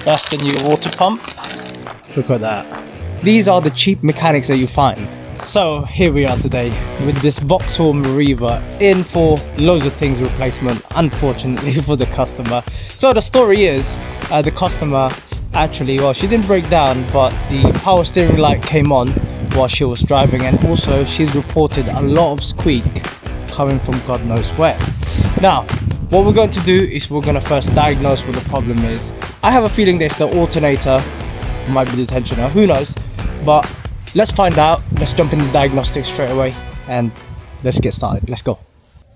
That's the new water pump. Look at that. These are the cheap mechanics that you find. So here we are today with this Vauxhall Meriva in for loads of things replacement, unfortunately for the customer. So the story is the customer actually, well, she didn't break down, but the power steering light came on while she was driving, and also she's reported a lot of squeak coming from God knows where. Now what we're going to do is we're going to first diagnose what the problem is. I have a feeling it's the alternator, might be the tensioner, who knows, but let's find out. Let's jump into Diagnostic straight away and let's get started. Let's go.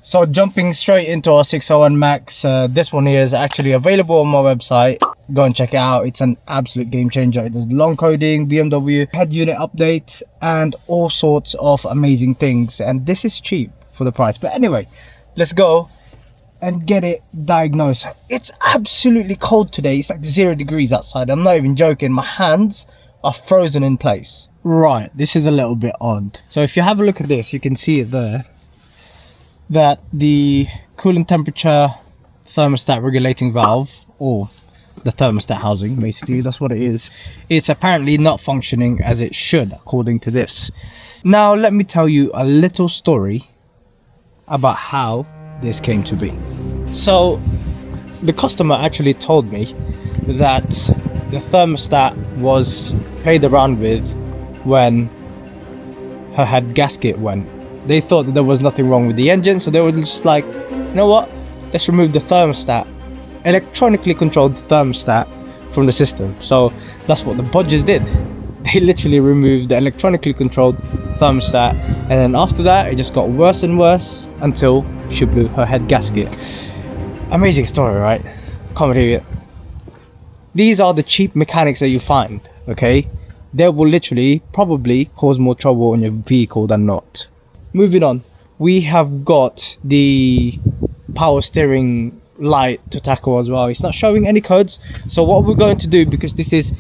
So jumping straight into our 601 Max, this one here is actually available on my website. Go and check it out. It's an absolute game changer. It does long coding, BMW head unit updates, and all sorts of amazing things. And this is cheap for the price. But anyway, let's go and get it diagnosed. It's absolutely cold today. It's like 0 degrees outside. I'm not even joking. My hands are frozen in place. Right, this is a little bit odd. So if you have a look at this, you can see it there, that the coolant temperature thermostat regulating valve, or the thermostat housing, basically, that's what it is, it's apparently not functioning as it should, according to this. Now let me tell you a little story about how this came to be. So the customer actually told me that the thermostat was played around with when her head gasket went. They thought that there was nothing wrong with the engine, so they were just like, you know what, let's remove the thermostat, electronically controlled thermostat from the system. So that's what the Botched did. They literally removed the electronically controlled thermostat, and then after that it just got worse and worse until she blew her head gasket. Amazing story, right? Can't believe it. These are the cheap mechanics that you find, okay? They will literally probably cause more trouble on your vehicle than not. Moving on, we have got the power steering light to tackle as well. It's not showing any codes, so what we're going to do, because this is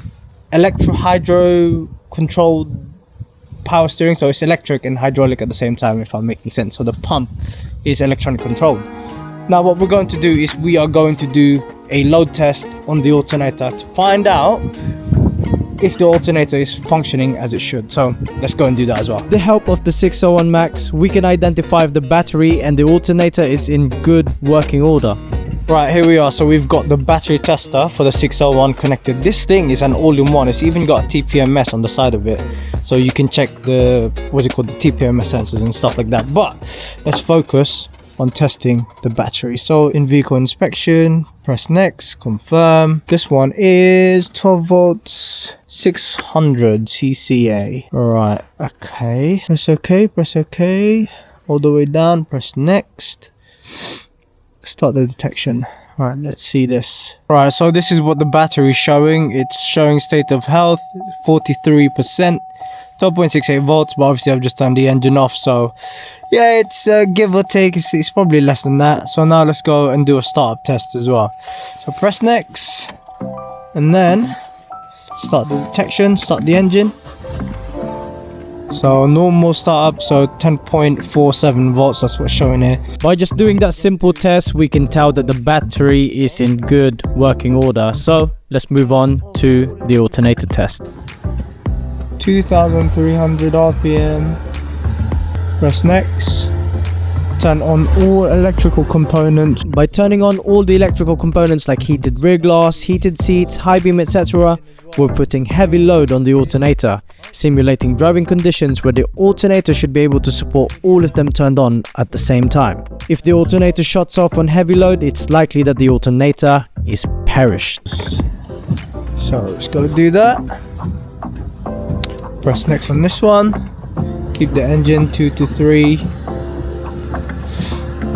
hydro controlled power steering, so it's electric and hydraulic at the same time, if I'm making sense. So the pump is electronic controlled. Now what we're going to do is we are going to do a load test on the alternator to find out if the alternator is functioning as it should. So let's go and do that as well. With the help of the 601 Max, we can identify if the battery and the alternator is in good working order. Right, here we are. So we've got the battery tester for the 601 connected. This thing is an all-in-one. It's even got a TPMS on the side of it, so you can check the, what's it called, the TPMS sensors and stuff like that. But let's focus on testing the battery. So in vehicle inspection, press next, confirm. This one is 12 volts, 600 CCA. Right, okay, press OK, press OK, all the way down, press next, start the detection. Right, let's see this. Right, so this is what the battery is showing. It's showing state of health 43%, 12.68 volts, but obviously I've just turned the engine off, so yeah, it's give or take, it's probably less than that. So now let's go and do a startup test as well. So press next, and then start the detection, start the engine. So normal startup, so 10.47 volts, that's what's showing here. By just doing that simple test, we can tell that the battery is in good working order. So let's move on to the alternator test. 2300 RPM. Press next. Turn on all electrical components. By turning on all the electrical components like heated rear glass, heated seats, high beam, etc., we're putting heavy load on the alternator, simulating driving conditions where the alternator should be able to support all of them turned on at the same time. If the alternator shuts off on heavy load, it's likely that the alternator is perished. So let's go do that. Press next on this one. Keep the engine 2 to 3.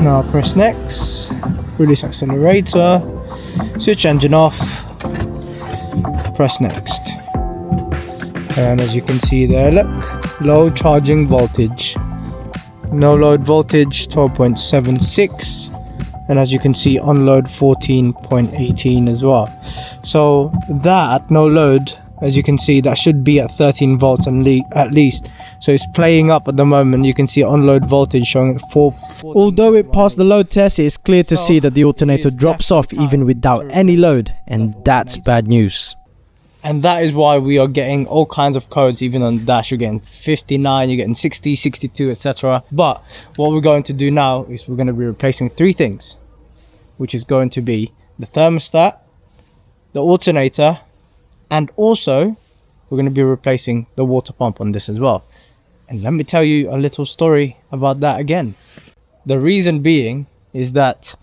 Now press next. Release accelerator. Switch engine off. Press next. And as you can see there, look, low charging voltage. No load voltage 12.76. And as you can see, on load 14.18 as well. So that no load as you can see, that should be at 13 volts at least. So it's playing up at the moment. You can see on-load voltage showing at 4. Although it passed the load test, it is clear to see that the alternator drops off even without any load, and that's bad news. And that is why we are getting all kinds of codes. Even on the dash, you're getting 59, you're getting 60, 62, etc. But what we're going to do now is we're going to be replacing 3 things, which is going to be the thermostat, the alternator, and also we're going to be replacing the water pump on this as well. And let me tell you a little story about that again. The reason being is that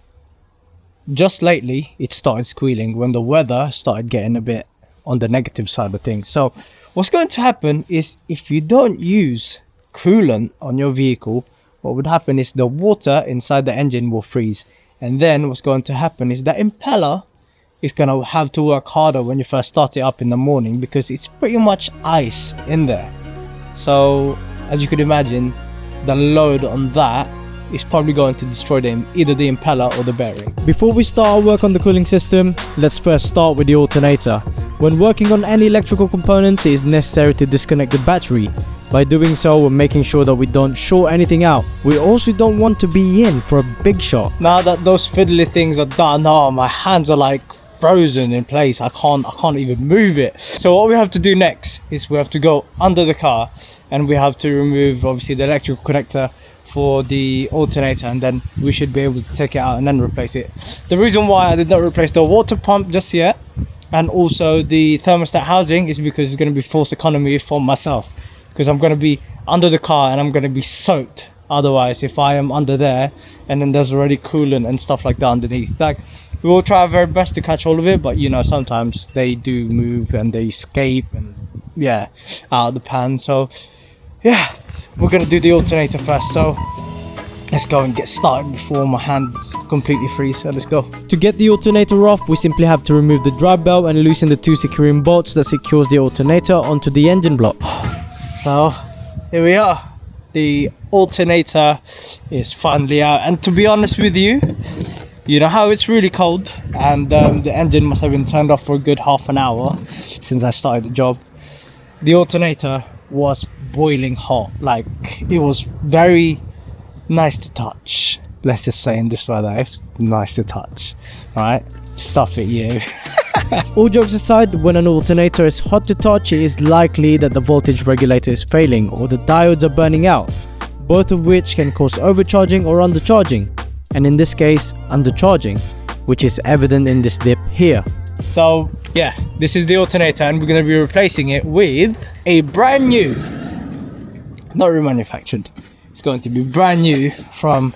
just lately it started squealing when the weather started getting a bit on the negative side of things. So what's going to happen is, if you don't use coolant on your vehicle, what would happen is the water inside the engine will freeze, and then what's going to happen is that impeller is going to have to work harder when you first start it up in the morning, because it's pretty much ice in there. So as you could imagine, the load on that is probably going to destroy either the impeller or the bearing. Before we start our work on the cooling system, let's first start with the alternator. When working on any electrical components, it is necessary to disconnect the battery. By doing so, we're making sure that we don't short anything out. We also don't want to be in for a big shot. Now that those fiddly things are done, oh, my hands are like frozen in place. I can't even move it. So what we have to do next is we have to go under the car, and we have to remove obviously the electrical connector for the alternator, and then we should be able to take it out and then replace it. The reason why I did not replace the water pump just yet, and also the thermostat housing, is because it's going to be forced economy for myself, because I'm going to be under the car and I'm going to be soaked otherwise if I am under there and then there's already coolant and stuff like that underneath. Like, we will try our very best to catch all of it, but you know, sometimes they do move and they escape, and yeah, out of the pan. So yeah, we're gonna do the alternator first, so let's go and get started before my hands completely freeze. So let's go. To get the alternator off, we simply have to remove the drive belt and loosen the 2 securing bolts that secures the alternator onto the engine block. So here we are. The alternator is finally out, and to be honest with you, you know how it's really cold, and the engine must have been turned off for a good half an hour since I started the job. The alternator was boiling hot. Like, it was very nice to touch. Let's just say in this weather, it's nice to touch. All right, stuff it, you. All jokes aside, when an alternator is hot to touch, it is likely that the voltage regulator is failing or the diodes are burning out, both of which can cause overcharging or undercharging, and in this case, undercharging, which is evident in this dip here. So yeah, this is the alternator, and we're going to be replacing it with a brand new, not remanufactured, it's going to be brand new from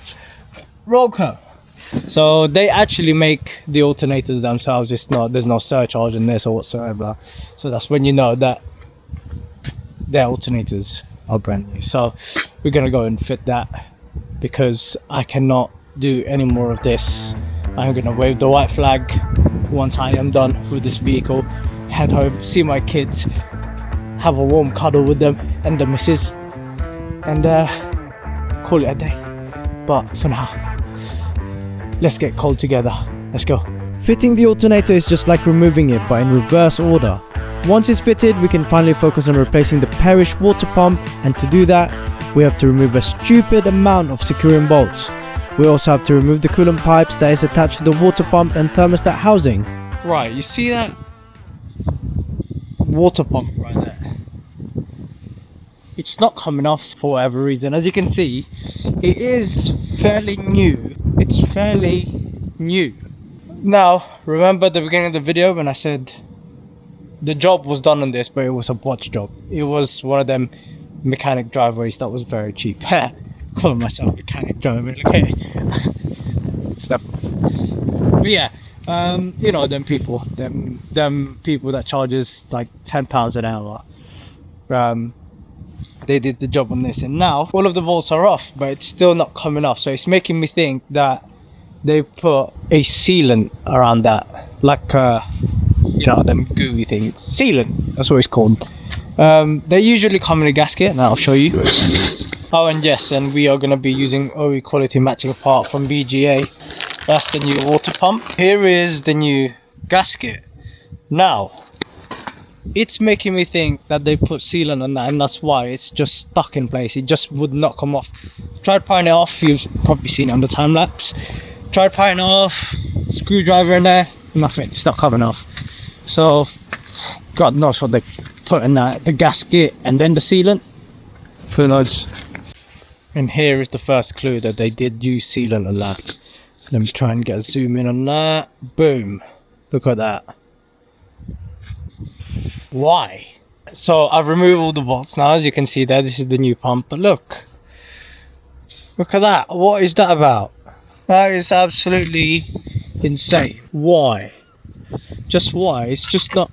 Waltham. So they actually make the alternators themselves. It's not, there's no surcharge in this or whatsoever. So that's when you know that their alternators are brand new. So we're gonna go and fit that, because I cannot do any more of this. I'm gonna wave the white flag once I am done with this vehicle, head home, see my kids, have a warm cuddle with them and the missus, and call it a day. But for now, let's get cold together. Let's go. Fitting the alternator is just like removing it, but in reverse order. Once it's fitted, we can finally focus on replacing the perished water pump, and to do that, we have to remove a stupid amount of securing bolts. We also have to remove the coolant pipes that is attached to the water pump and thermostat housing. Right, you see that water pump right there? It's not coming off for whatever reason. As you can see, it is fairly new. It's fairly new. Now, remember at the beginning of the video when I said the job was done on this, but it was a botched job. It was one of them mechanic driveways that was very cheap. Calling myself mechanic driveway, okay. Step. But yeah, you know, them people that charges like £10 an hour. They did the job on this, and now all of the bolts are off, but it's still not coming off. So it's making me think that they put a sealant around that, like you know, them gooey things. Sealant, that's what it's called. They usually come in a gasket, and I'll show you. Oh, and yes, and we are going to be using OE quality matching part from BGA. That's the new water pump. Here is the new gasket. Now, It's making me think that they put sealant on that, and that's why it's just stuck in place. It just would not come off. Tried prying it off, you've probably seen it on the time lapse. Tried prying it off, screwdriver in there, nothing, it's not coming off. So God knows what they put in that, the gasket and then the sealant, who knows. And here is the first clue that they did use sealant on that. Let me try and get a zoom in on that. Boom, look at that. Why? So I've removed all the bolts now, as you can see there. This is the new pump, but look at that. What is that about? That is absolutely insane. Why? Just why? It's just not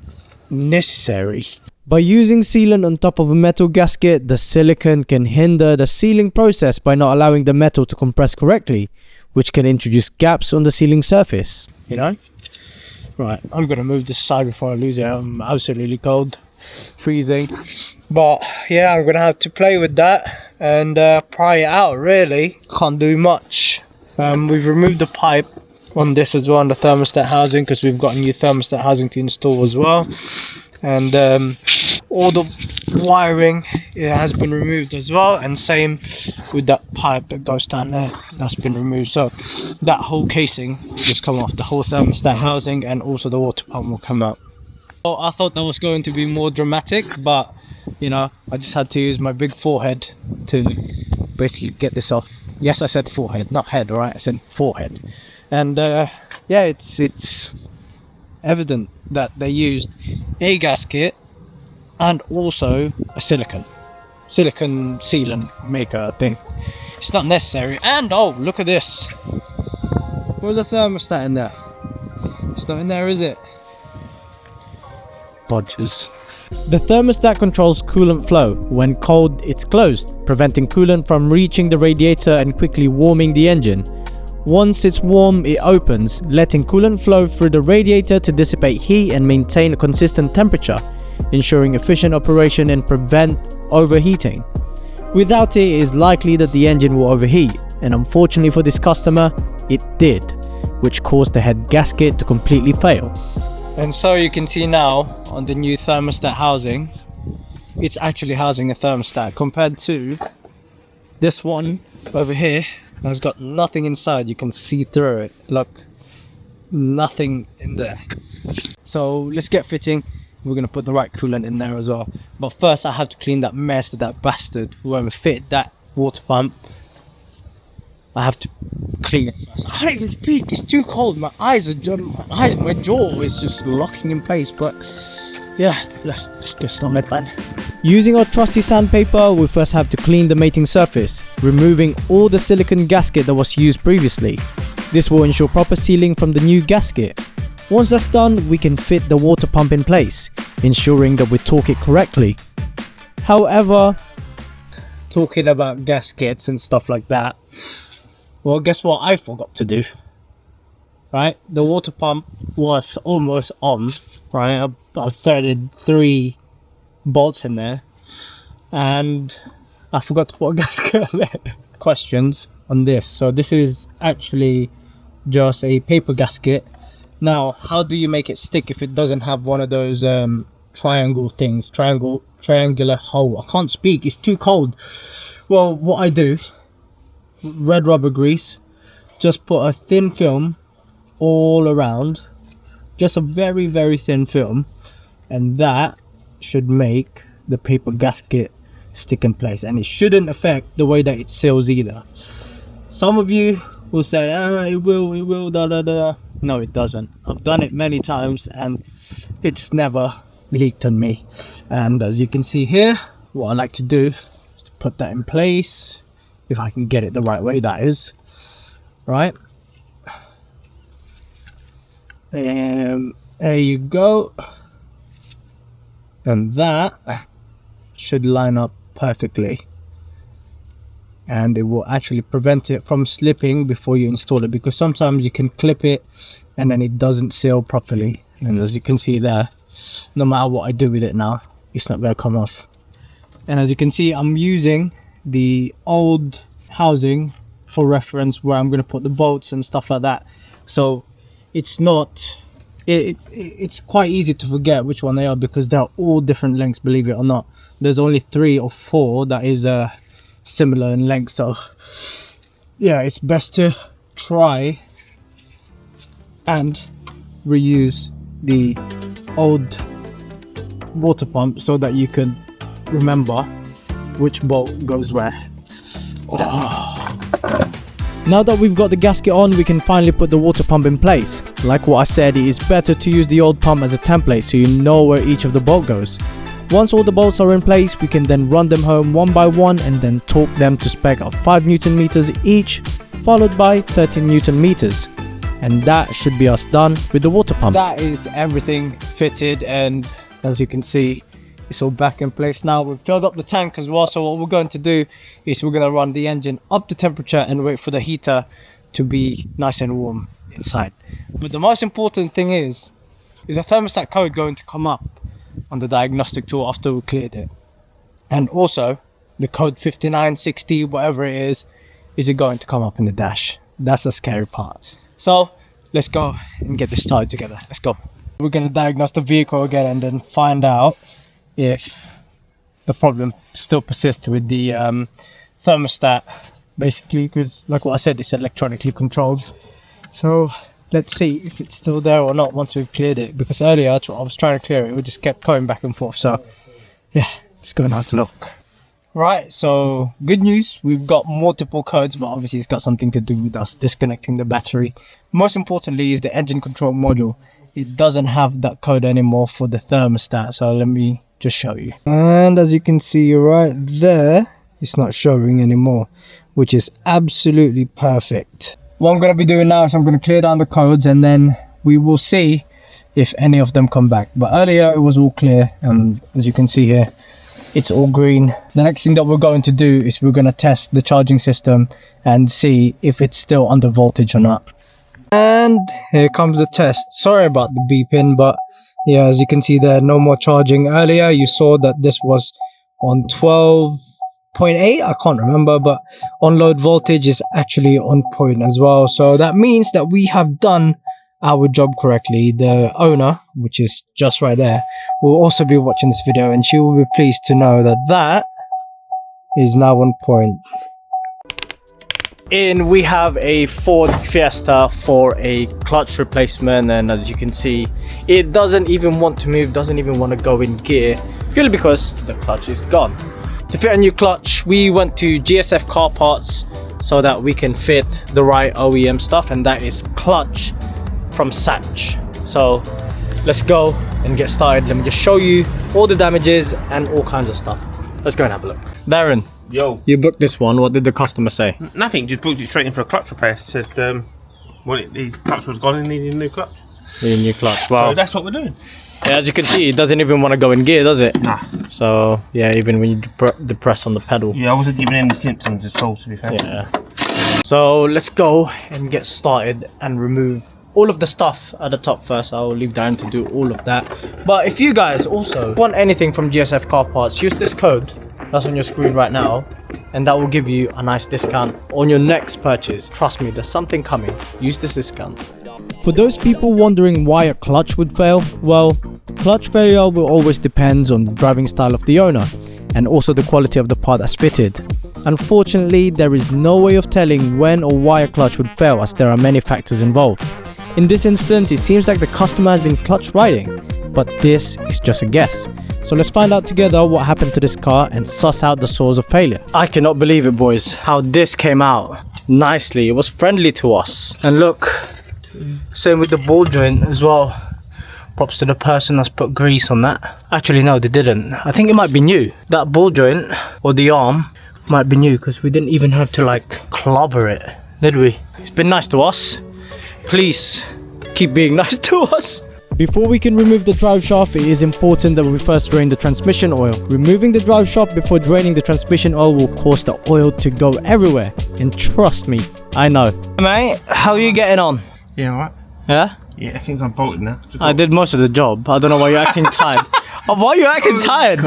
necessary. By using sealant on top of a metal gasket, the silicone can hinder the sealing process by not allowing the metal to compress correctly, which can introduce gaps on the sealing surface. You know? Right, I'm gonna move this side before I lose it. I'm absolutely cold, freezing. But yeah, I'm gonna have to play with that and pry it out, really. Can't do much. We've removed the pipe on this as well, on the thermostat housing, because we've got a new thermostat housing to install as well. And all the wiring, it has been removed as well, and same with that pipe that goes down there, that's been removed. So that whole casing will just come off, the whole thermostat housing, and also the water pump will come out. So I thought that was going to be more dramatic, but you know, I just had to use my big forehead to basically get this off. Yes, I said forehead, not head, alright? I said forehead. And yeah, it's evident that they used a gasket and also a silicone sealant maker thing. It's not necessary. And oh, look at this. Where's the thermostat in there? It's not in there, is it? Bodges. The thermostat controls coolant flow. When cold, it's closed, preventing coolant from reaching the radiator and quickly warming the engine. Once it's warm, it opens, letting coolant flow through the radiator to dissipate heat and maintain a consistent temperature, ensuring efficient operation and prevent overheating. Without it, it is likely that the engine will overheat, and unfortunately for this customer, it did, which caused the head gasket to completely fail. And so you can see now on the new thermostat housing, it's actually housing a thermostat compared to this one over here. It's got nothing inside, you can see through it. Look, nothing in there. So let's get fitting. We're gonna put the right coolant in there as well. But first I have to clean that mess that bastard whoever fit that water pump. I have to clean it first. I can't even speak, it's too cold. My jaw is just locking in place. But yeah, let's get started, man. Using our trusty sandpaper, we first have to clean the mating surface, removing all the silicone gasket that was used previously. This will ensure proper sealing from the new gasket. Once that's done, we can fit the water pump in place, ensuring that we torque it correctly. However, talking about gaskets and stuff like that, well, guess what I forgot to do? Right, the water pump was almost on, right? I threaded 3 bolts in there and I forgot to put a gasket on there. Questions on this. So this is actually just a paper gasket. Now, how do you make it stick if it doesn't have one of those triangle things, triangular hole? I can't speak, it's too cold. Well, what I do, red rubber grease, just put a thin film all around, just a very, very thin film, and that should make the paper gasket stick in place, and it shouldn't affect the way that it seals either. Some of you will say, it will, da da da. No, it doesn't. I've done it many times and it's never leaked on me. And as you can see here, what I like to do is to put that in place, if I can get it the right way, that is. Right, and there you go. And that should line up perfectly, and it will actually prevent it from slipping before you install it, because sometimes you can clip it and then it doesn't seal properly, and as you can see there, no matter what I do with it now, it's not going to come off. And as you can see, I'm using the old housing for reference, where I'm going to put the bolts and stuff like that, so it's not it's quite easy to forget which one they are because they're all different lengths, believe it or not. There's only 3 or 4 that is similar in length, so yeah, it's best to try and reuse the old water pump so that you can remember which bolt goes where. Now that we've got the gasket on, we can finally put the water pump in place. Like what I said, it is better to use the old pump as a template so you know where each of the bolts goes. Once all the bolts are in place, we can then run them home one by one and then torque them to spec of 5 Newton meters each, followed by 13 Newton meters. And that should be us done with the water pump. That is everything fitted, and as you can see, it's all back in place now. We've filled up the tank as well, so what we're going to do is we're going to run the engine up to temperature and wait for the heater to be nice and warm inside. But the most important thing is a thermostat code going to come up on the diagnostic tool after we cleared it? And also the code 5960, whatever it is it going to come up in the dash? That's the scary part. So let's go and get this started together. Let's go. We're going to diagnose the vehicle again and then find out if the problem still persists with the thermostat, basically, because like what I said, it's electronically controlled. So let's see if it's still there or not once we've cleared it, because earlier I was trying to clear it, we just kept going back and forth. So yeah, just going to have to look. Right, so good news, we've got multiple codes, but obviously it's got something to do with us disconnecting the battery. Most importantly is the engine control module. It doesn't have that code anymore for the thermostat, so let me just show you. And as you can see right there, it's not showing anymore, which is absolutely perfect. What I'm going to be doing now is I'm going to clear down the codes and then we will see if any of them come back. But earlier it was all clear, and as you can see here, it's all green. The next thing that we're going to do is we're going to test the charging system and see if it's still under voltage or not. And here comes the test. Sorry about the beeping, but yeah, as you can see there, no more charging. Earlier you saw that this was on 12.8, I can't remember, but on load voltage is actually on point as well. So that means that we have done our job correctly. The owner, which is just right there, will also be watching this video, and she will be pleased to know that that is now on point. In we have a Ford Fiesta for a clutch replacement, and as you can see, it doesn't even want to move, doesn't even want to go in gear, purely because the clutch is gone. To fit a new clutch, we went to GSF Car Parts so that we can fit the right OEM stuff, and that is clutch from Satch. So let's go and get started. Let me just show you all the damages and all kinds of stuff. Let's go and have a look. Darren, yo, you booked this one. What did the customer say? Nothing, just booked it straight in for a clutch repair. Said his clutch was gone and needed a new clutch. Need a new clutch. Wow. So that's what we're doing. Yeah, as you can see, it doesn't even want to go in gear, does it? Nah. So yeah, even when you depress on the pedal. Yeah, I wasn't giving any symptoms at all, to be fair. Yeah. So let's go and get started and remove all of the stuff at the top first. I'll leave Darren to do all of that. But if you guys also want anything from GSF Car Parts, use this code that's on your screen right now, and that will give you a nice discount on your next purchase. Trust me, there's something coming. Use this discount. For those people wondering why a clutch would fail, well, clutch failure will always depend on the driving style of the owner and also the quality of the part that's fitted. Unfortunately, there is no way of telling when or why a clutch would fail, as there are many factors involved. In this instance, it seems like the customer has been clutch riding, but this is just a guess. So let's find out together what happened to this car and suss out the source of failure. I cannot believe it, boys, how this came out nicely. It was friendly to us. And look, same with the ball joint as well. Props to the person that's put grease on that. Actually, no, they didn't. I think it might be new. That ball joint or the arm might be new, because we didn't even have to like clobber it, did we? It's been nice to us. Please keep being nice to us. Before we can remove the drive shaft, it is important that we first drain the transmission oil. Removing the drive shaft before draining the transmission oil will cause the oil to go everywhere. And trust me, I know. Mate, how are you getting on? Yeah, alright. Yeah? Yeah, I think I'm bolted now. I did most of the job. I don't know why you're acting tired. Oh, why are you acting tired?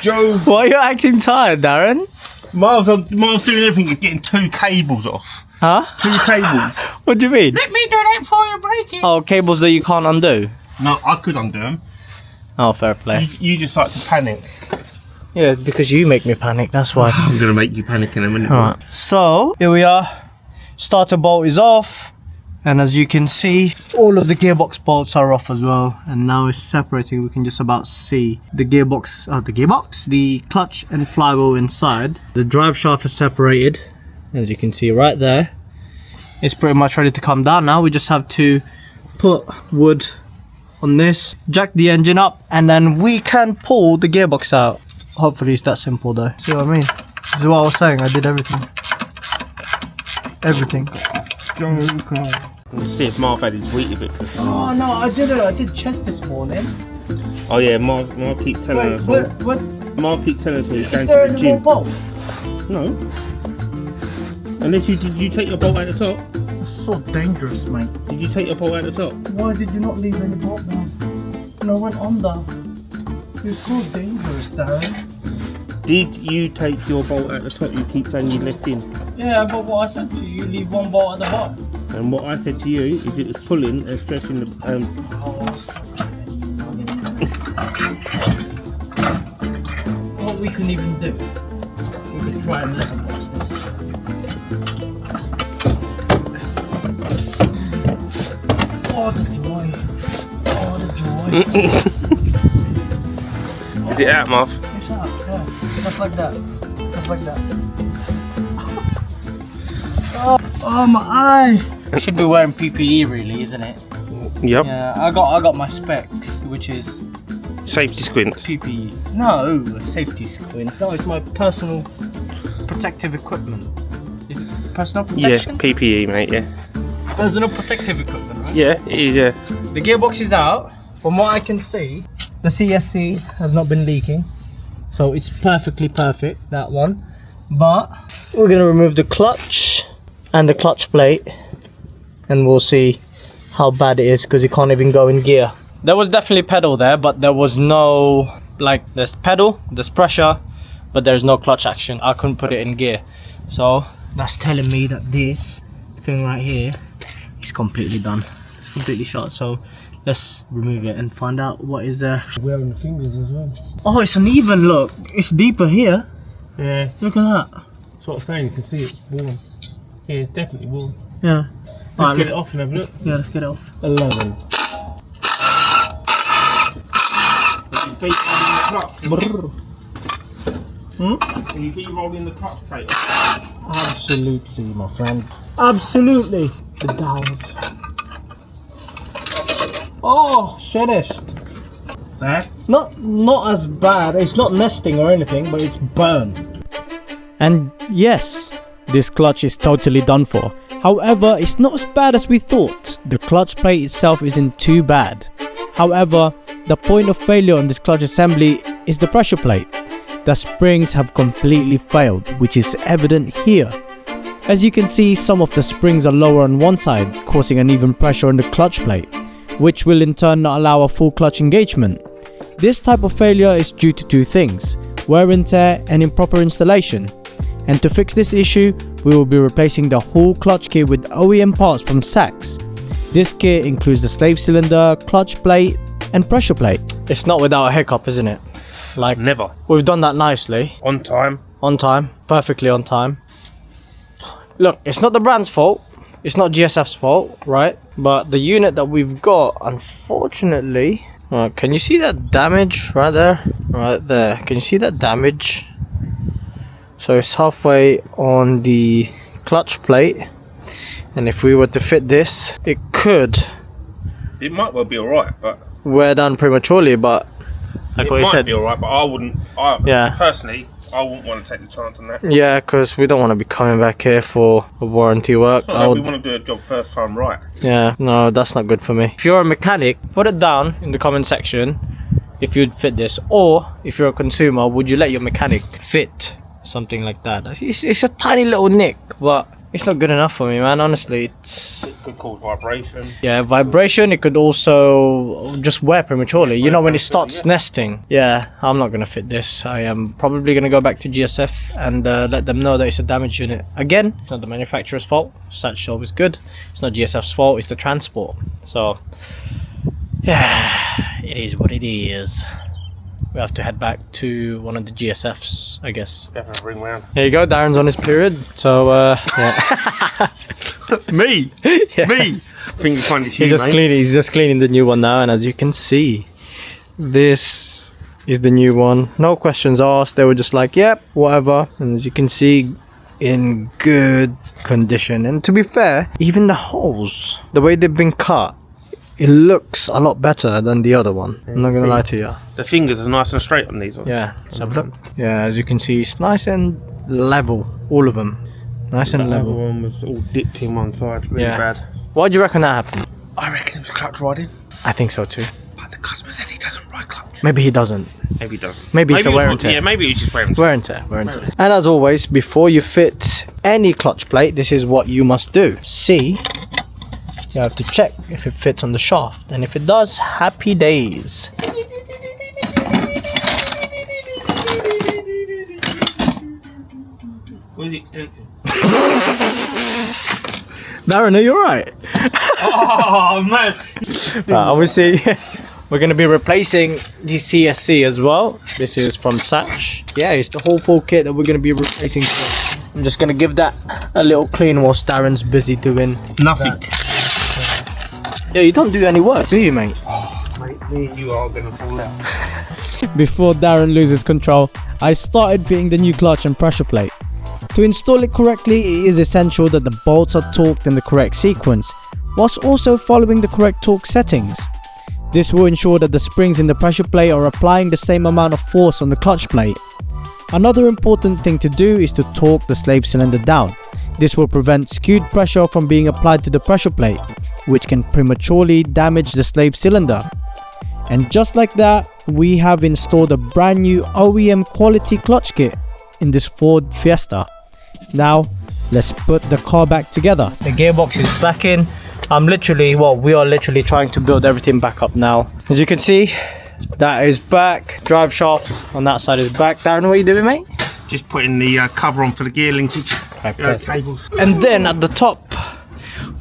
Joe, Why are you acting tired, Darren? Miles doing everything is getting 2 cables off. Huh? 2 cables. What do you mean? Let me do that for you, break it. Oh, cables that you can't undo. No, I could undo them. Oh, fair play. You just like to panic. Yeah, because you make me panic, that's why. I'm gonna make you panic in a minute. Alright, so here we are. Starter bolt is off. And as you can see, all of the gearbox bolts are off as well. And now it's separating. We can just about see the gearbox, the clutch and flywheel inside. The drive shaft is separated, as you can see right there. It's pretty much ready to come down now. We just have to put wood on this, jack the engine up, and then we can pull the gearbox out. Hopefully it's that simple though. See what I mean? This is what I was saying. I did everything. Everything. Let's see if Marv had his wheatie bit. Oh no, I didn't. I did chest this morning. Oh yeah, Marv keeps telling us. What? Marv keeps telling us he's going Is there to the any gym. more bolt? No. Unless did you take your bolt at the top? It's so dangerous, mate. Did you take your bolt at the top? Why did you not leave any bolt down? And I went under. It's so dangerous, Darren. Did you take your bolt at the top? You keep saying you left in. Yeah, but what I said to you, leave one bolt at the bottom. And what I said to you is it was pulling and stretching the. What we can even do, we could try and level box this. Oh, the joy. Oh, the joy. Is it out, Marv? It's out, yeah. Just like that. Just like that. Oh, my eye. I should be wearing PPE really, isn't it? Yep. Yeah, I got my specs, which is Safety squints. PPE. No, safety squints. No, it's my personal protective equipment. Is it personal Yeah, protection? PPE, mate. Yeah. Personal protective equipment, right? Yeah, it is. Yeah. The gearbox is out. From what I can see, the CSC has not been leaking, so it's perfectly perfect, that one. But we're gonna remove the clutch and the clutch plate, and we'll see how bad it is, because it can't even go in gear. There was definitely pedal there, but there was no, like, there's pedal, there's pressure, but there's no clutch action. I couldn't put it in gear. So that's telling me that this thing right here is completely done. It's completely shot. So let's remove it and find out what is there. Wearing the fingers as well. Oh, it's uneven, look. It's deeper here. Yeah. Look at that. That's what I'm saying. You can see it's worn. Yeah, it's definitely worn. Yeah. Let's get it off and have a look. Yeah, let's get it off. 11. Can you be rolling the clutch plate off? Absolutely, my friend. Absolutely. The dowels. Oh, finished. There? Not as bad. It's not nesting or anything, but it's burned. And yes, this clutch is totally done for. However, it's not as bad as we thought. The clutch plate itself isn't too bad. However, the point of failure on this clutch assembly is the pressure plate. The springs have completely failed, which is evident here. As you can see, some of the springs are lower on one side, causing uneven pressure on the clutch plate, which will in turn not allow a full clutch engagement. This type of failure is due to two things: wear and tear and improper installation. And to fix this issue, we will be replacing the whole clutch kit with OEM parts from Saks. This kit includes the slave cylinder, clutch plate and pressure plate. It's not without a hiccup, isn't it? Like, Never. we've done that nicely. On time. On time, perfectly on time. Look, it's not the brand's fault, it's not GSF's fault, right? But the unit that we've got, unfortunately, can you see that damage right there? Right there, can you see that damage? So it's halfway on the clutch plate, and if we were to fit this, it could It might well be alright, but wear down prematurely, but like it what you might said, be alright, but I wouldn't. Personally, I wouldn't want to take the chance on that. yeah, because we don't want to be coming back here for warranty work. It's not like we want to do a job first time right. Yeah, no, that's not good for me. If you're a mechanic, put it down in the comment section if you'd fit this, or if you're a consumer, would you let your mechanic fit something like that? It's a tiny little nick, but it's not good enough for me, man. Honestly, It could cause vibration. yeah, vibration. It could also just wear prematurely. You know, when it starts nesting. Yeah, I'm not gonna fit this. I am probably gonna go back to GSF and let them know that it's a damaged unit. Again, it's not the manufacturer's fault. Such always good. It's not GSF's fault. It's the transport. So Yeah, it is what it is. We have to head back to one of the GSFs, I guess. Have a ring round. There you go, Darren's on his period, so yeah. Me? Yeah. Me? I think you find it He's just cleaning the new one now, and as you can see, this is the new one. No questions asked, they were just like, yep, whatever. And as you can see, in good condition. And to be fair, even the holes, the way they've been cut, it looks a lot better than the other one. I'm not gonna lie to you. The fingers are nice and straight on these ones. Yeah, so look. Yeah, as you can see, it's nice and level, all of them. Nice and The level. other one was all dipped in one side, really bad. Why do you reckon that happened? I reckon it was clutch riding. I think so too. But the customer said he doesn't ride clutch. Maybe he doesn't. Maybe he doesn't. Maybe it's a it was wear what- and tear. Yeah, maybe it's just wear and tear. Wear and tear, wear and tear. And as always, before you fit any clutch plate, this is what you must do. See, you have to check if it fits on the shaft. And if it does, happy days. Where's the extension? Darren, are you alright? Oh, man. Obviously, we're going to be replacing the CSC as well. This is from Satch. Yeah, it's the whole full kit that we're going to be replacing. So I'm just going to give that a little clean whilst Darren's busy doing Nothing. that. Yeah, you don't do any work, do you, mate? Mate, me and you are going to fall out. Before Darren loses control, I started fitting the new clutch and pressure plate. To install it correctly, it is essential that the bolts are torqued in the correct sequence, whilst also following the correct torque settings. This will ensure that the springs in the pressure plate are applying the same amount of force on the clutch plate. Another important thing to do is to torque the slave cylinder down. This will prevent skewed pressure from being applied to the pressure plate, which can prematurely damage the slave cylinder. And just like that, we have installed a brand new OEM quality clutch kit in this Ford Fiesta. Now, let's put the car back together. The gearbox is back in. We are literally trying to build everything back up now. As you can see, that is back. Drive shaft on that side is back. Darren, what are you doing, mate? Just putting the cover on for the gear linkage cables. And then at the top,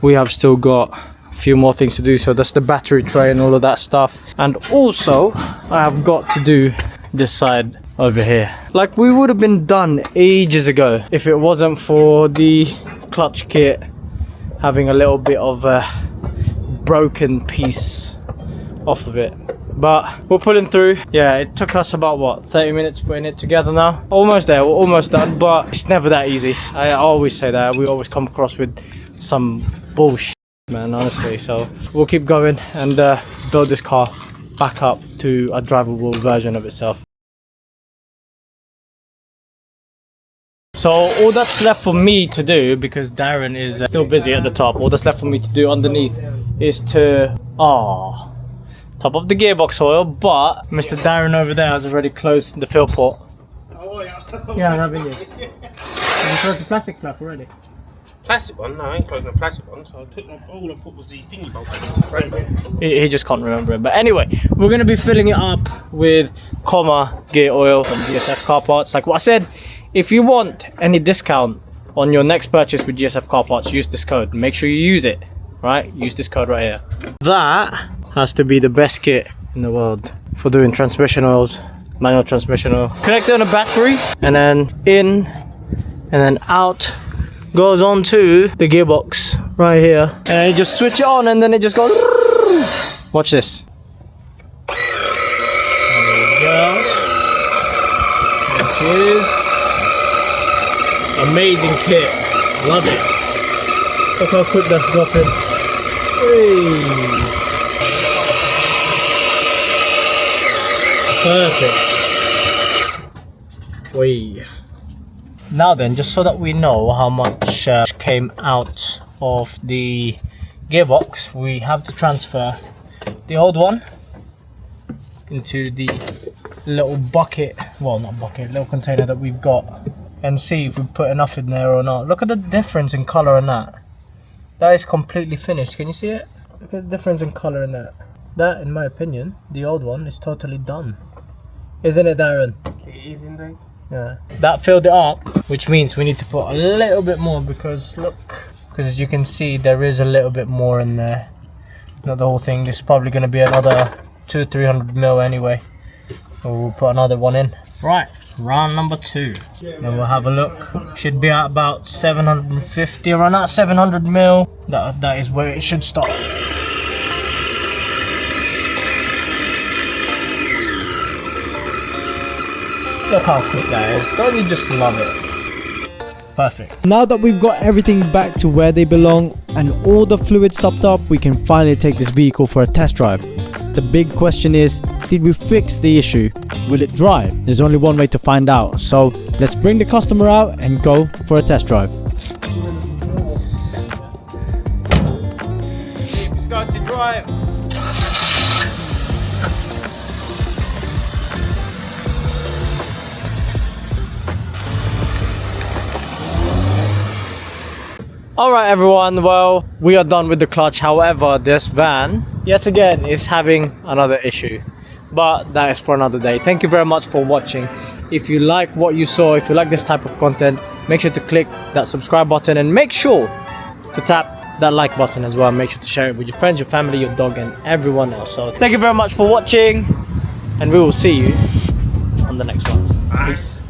we have still got a few more things to do. So that's the battery tray and all of that stuff. And also, I have got to do this side over here. Like, we would have been done ages ago if it wasn't for the clutch kit having a little bit of a broken piece off of it. But we're pulling through. Yeah, it took us about what, 30 minutes putting it together now. Almost there, we're almost done, but it's never that easy. I always say that. We always come across with some bullshit, man, honestly. So we'll keep going and build this car back up to a drivable version of itself. So all that's left for me to do, because Darren is still busy at the top, all that's left for me to do underneath is to top up the gearbox oil, but Mr. Darren over there has already closed the fill port. Yeah, I'm having you. Have you closed the plastic flap already? Plastic one? No, I ain't closing the plastic one. So I took all I put was the thingy bolt. He just can't remember it. But anyway, we're going to be filling it up with gear oil from GSF Car Parts. Like what I said, if you want any discount on your next purchase with GSF Car Parts, use this code. Make sure you use it, right? Use this code right here. That has to be the best kit in the world for doing transmission oils, manual transmission oil. Connect it on a battery, and then in, and then out goes on to the gearbox right here. And you just switch it on, and then it just goes. Watch this. There we go. It is. Amazing kit, love it. Look how quick that's dropping. Hey. Perfect. Wait. Now then, just so that we know how much came out of the gearbox, we have to transfer the old one into the little bucket, well not bucket, little container that we've got, and see if we put enough in there or not. Look at the difference in colour in that. That is completely finished. Can you see it? Look at the difference in colour in that. That, in my opinion, the old one is totally done. Isn't it, Darren? It is indeed. Yeah. That filled it up, which means we need to put a little bit more because look, because as you can see there is a little bit more in there. not the whole thing. This is probably going to be another 200-300 mil anyway. So we'll put another one in. Right, round number 2. Then we'll have a look. Should be at about 750, around that 700 mil. That is where it should stop. Look how quick that is. Don't you just love it? Perfect. Now that we've got everything back to where they belong and all the fluids topped up, we can finally take this vehicle for a test drive. The big question is, did we fix the issue? Will it drive? There's only one way to find out. So let's bring the customer out and go for a test drive. It's going to drive. Alright everyone, well, we are done with the clutch. However, this van yet again is having another issue, but that is for another day. Thank you very much for watching. If you like what you saw, if you like this type of content, make sure to click that subscribe button and make sure to tap that like button as well. Make sure to share it with your friends, your family, your dog and everyone else. So thank you very much for watching and we will see you on the next one. Peace.